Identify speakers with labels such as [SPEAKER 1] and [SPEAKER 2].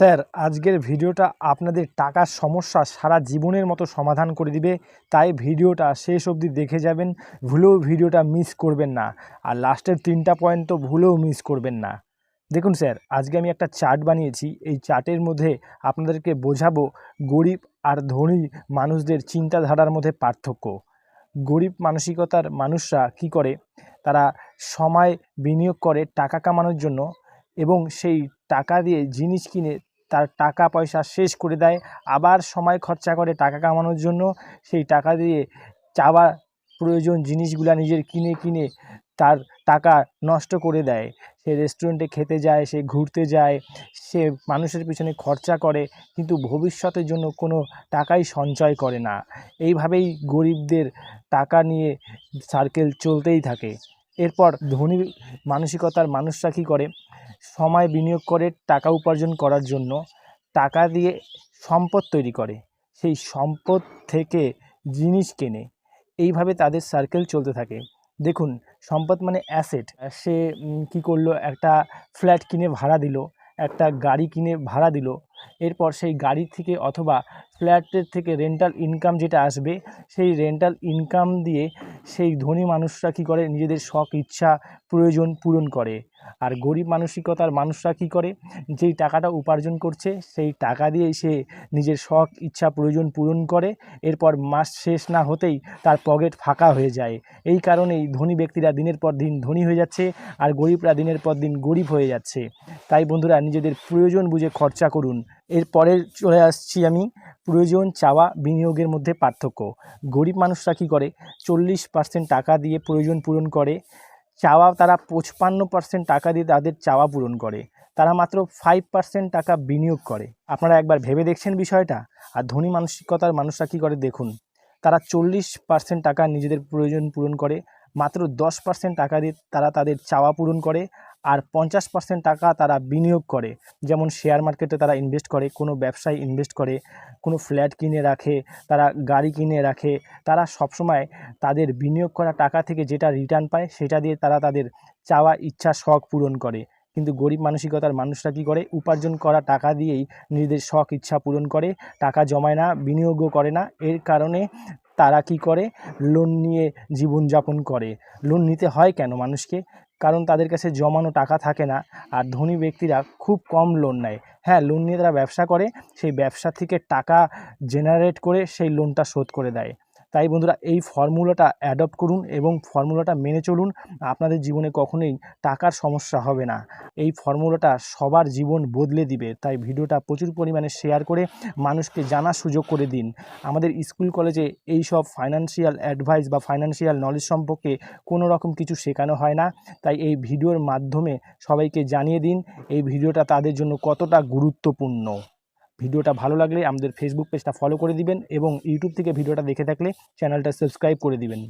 [SPEAKER 1] Sir, আজকের ভিডিওটা আপনাদের টাকার সমস্যা সারা জীবনের মতো সমাধান করে দিবে। তাই ভিডিওটা শেষ অবধি দেখে যাবেন, ভুলেও ভিডিওটা মিস করবেন না। আর লাস্টের 3টা পয়েন্ট তো ভুলেও মিস করবেন না। দেখুন স্যার, আজকে আমি একটা চার্ট বানিয়েছি। এই চার্টের মধ্যে আপনাদেরকে বোঝাবো গরিব আর ধনী মানুষদের চিন্তাধারার মধ্যে পার্থক্য। গরিব মানসিকতার মানুষরা কি করে, তারা সময় বিনিয়োগ করে টাকা কামানোর জন্য এবং সেই টাকা দিয়ে জিনিস কিনে তার টাকা পয়সা শেষ করে দেয়। আবার সময় খরচা করে টাকা কামানোর জন্য, সেই টাকা দিয়ে চাওয়া প্রয়োজন জিনিসগুলা নিজের কিনে কিনে তার টাকা নষ্ট করে দেয়। সে রেস্টুরেন্টে খেতে যায়, সে ঘুরতে যায়, সে মানুষের পিছনে খরচা করে, কিন্তু ভবিষ্যতের জন্য কোনো টাকাই সঞ্চয় করে না। এইভাবেই গরিবদের টাকা নিয়ে সার্কেল চলতেই থাকে। এরপর ধনী মানসিকতার মানুষরা কী করে, সময় বিনিয়োগ করে টাকা উপার্জন করার জন্য টাকা দিয়ে সম্পদ তৈরি করে, সেই সম্পদ থেকে জিনিস কেনে। এইভাবে তাদের সার্কেল চলতে থাকে। দেখুন, সম্পদ মানে অ্যাসেট। সে কী করলো, একটা ফ্ল্যাট কিনে ভাড়া দিল, একটা গাড়ি কিনে ভাড়া দিল। এরপর সেই গাড়ি থেকে অথবা ফ্ল্যাটের থেকে রেন্টাল ইনকাম যেটা আসবে, সেই রেন্টাল ইনকাম দিয়ে সেই ধনী মানুষরা কী করে, নিজেদের শখ ইচ্ছা প্রয়োজন পূরণ করে। আর গরিব মানসিকতার মানুষরা কী করে, যেই টাকাটা উপার্জন করছে সেই টাকা দিয়েই সে নিজের শখ ইচ্ছা প্রয়োজন পূরণ করে। এরপর মাস শেষ না হতেই তার পকেট ফাঁকা হয়ে যায়। এই কারণেই ধনী ব্যক্তিরা দিনের পর দিন ধনী হয়ে যাচ্ছে আর গরিবরা দিনের পর দিন গরিব হয়ে যাচ্ছে। তাই বন্ধুরা, নিজেদের প্রয়োজন বুঝে খরচা করুন। এরপরে চলে আসছি আমি প্রয়োজন, চাওয়া, বিনিয়োগের মধ্যে পার্থক্য। গরিব মানুষরা কী করে, 40% টাকা দিয়ে প্রয়োজন পূরণ করে, চাওয়া তারা 55% টাকা দিয়ে তাদের চাওয়া পূরণ করে। তারা মাত্র 5% টাকা বিনিয়োগ করে। আপনারা একবার ভেবে দেখছেন বিষয়টা? আর ধনী মানসিকতার মানুষরা কী করে দেখুন, তারা 40% টাকা নিজেদের প্রয়োজন পূরণ করে, মাত্র 10% টাকা দিয়ে তারা তাদের চাওয়া পূরণ করে, আর 50% টাকা তারা বিনিয়োগ করে। যেমন শেয়ার মার্কেটে তারা ইনভেস্ট করে, কোনো ব্যবসায় ইনভেস্ট করে, কোনো ফ্ল্যাট কিনে রাখে, তারা গাড়ি কিনে রাখে। তারা সবসময় তাদের বিনিয়োগ করা টাকা থেকে যেটা রিটার্ন পায় সেটা দিয়ে তারা তাদের চাওয়া ইচ্ছা শখ পূরণ করে। কিন্তু গরিব মানসিকতার মানুষরা কী করে, উপার্জন করা টাকা দিয়েই নিজেদের শখ ইচ্ছা পূরণ করে, টাকা জমায় না, বিনিয়োগও করে না। এর কারণে তারা কী করে, লোন নিয়ে জীবনযাপন করে। লোন নিতে হয় কেন মানুষকে? কারণ তাদের কাছে জমানো টাকা থাকে না। আর ধনী ব্যক্তিরা খুব কম লোন নেয়। হ্যাঁ, লোন নিয়ে তারা ব্যবসা করে, সেই ব্যবসা থেকে টাকা জেনারেট করে সেই লোনটা শোধ করে দেয়। তাই বন্ধুরা, এই ফর্মুলাটা অ্যাডপ্ট করুন এবং ফর্মুলাটা মেনে চলুন। আপনাদের জীবনে কখনোই টাকার সমস্যা হবে না। এই ফর্মুলাটা সবার জীবন বদলে দিবে। তাই ভিডিওটা প্রচুর পরিমাণে শেয়ার করে মানুষকে জানার সুযোগ করে দিন। আমাদের স্কুল কলেজে এই সব ফাইন্যান্সিয়াল অ্যাডভাইস বা ফাইন্যান্সিয়াল নলেজ সম্পর্কে কোনো রকম কিছু শেখানো হয় না। তাই এই ভিডিওর মাধ্যমে সবাইকে জানিয়ে দিন এই ভিডিওটা তাদের জন্য কতটা গুরুত্বপূর্ণ। ভিডিওটা ভালো লাগলে আমাদের ফেসবুক পেজটা ফলো করে দিবেন এবং ইউটিউব থেকে ভিডিওটা দেখে থাকলে চ্যানেলটা সাবস্ক্রাইব করে দিবেন।